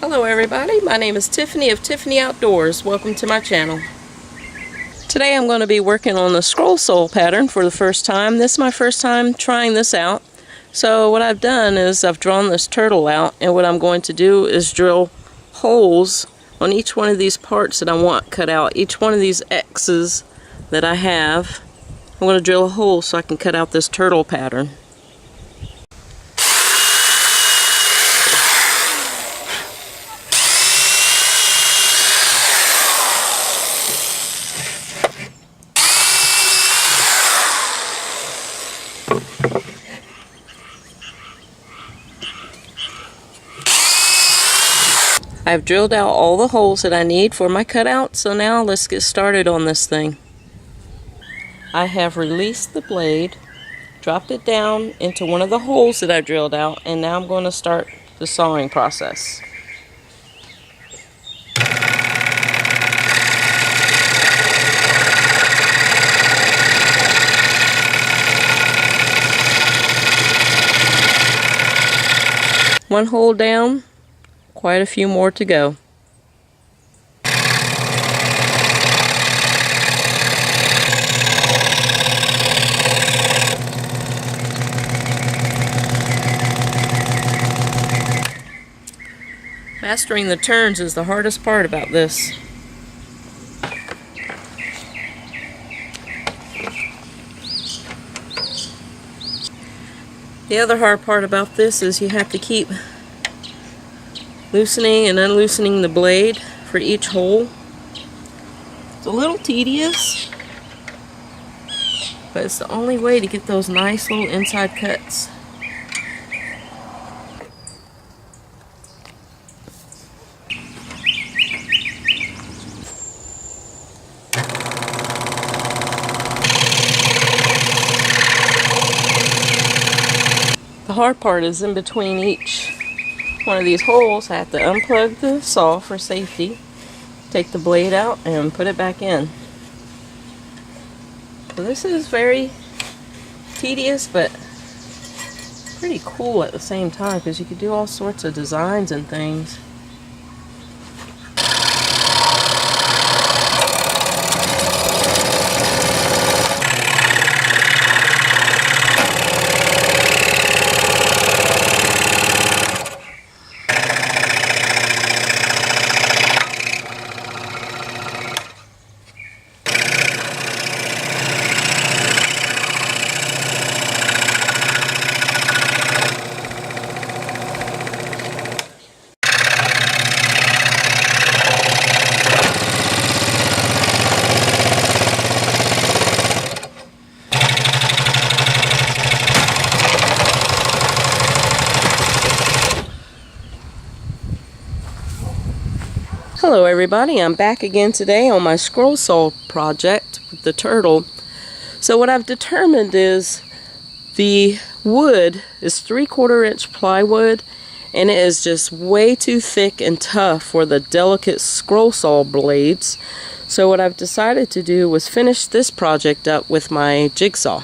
Hello everybody, my name is Tiffany of Tiffany Outdoors. Welcome to my channel. Today I'm going to be working on the scroll sole pattern for the first time. This is my first time trying this out. So what I've done is I've drawn this turtle out, and what I'm going to do is drill holes on each one of these parts that I want cut out. Each one of these X's that I have, I'm going to drill a hole so I can cut out this turtle pattern. I've drilled out all the holes that I need for my cutout, so now let's get started on this thing. I have released the blade, dropped it down into one of the holes that I drilled out, and now I'm going to start the sawing process. One hole down, quite a few more to go. Mastering the turns is the hardest part about this. The other hard part about this is you have to keep loosening and unloosening the blade for each hole. It's a little tedious, but it's the only way to get those nice little inside cuts. The hard part is in between each one of these holes. I have to unplug the saw for safety, take the blade out, and put it back in. So this is very tedious, but pretty cool at the same time, because you can do all sorts of designs and things. Hello everybody, I'm back again today on my scroll sole project with the turtle. So what I've determined is the wood is 3/4 inch plywood, and it is just way too thick and tough for the delicate scroll saw blades. So what I've decided to do was finish this project up with my jigsaw.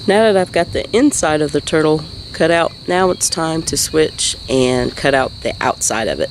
Now that I've got the inside of the turtle cut out, now it's time to switch and cut out the outside of it.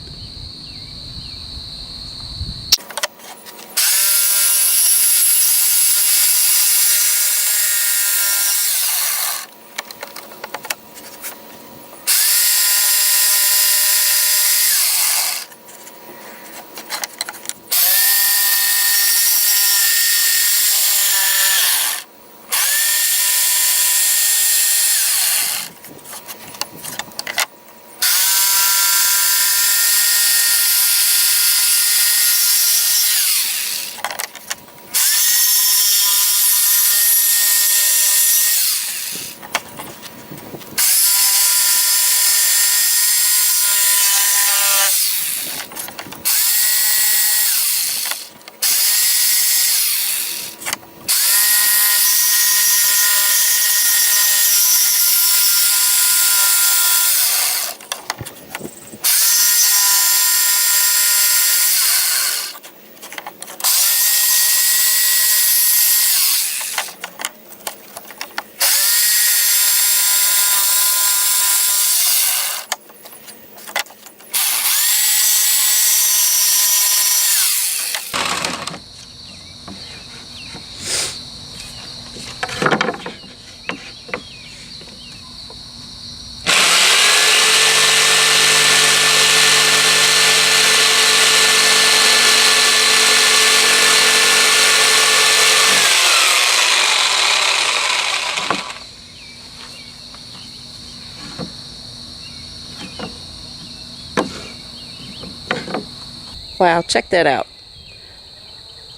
Wow, check that out.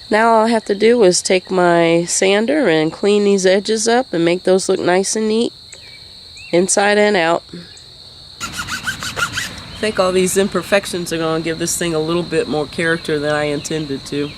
Now all I have to do is take my sander and clean these edges up and make those look nice and neat, inside and out. I think all these imperfections are going to give this thing a little bit more character than I intended to.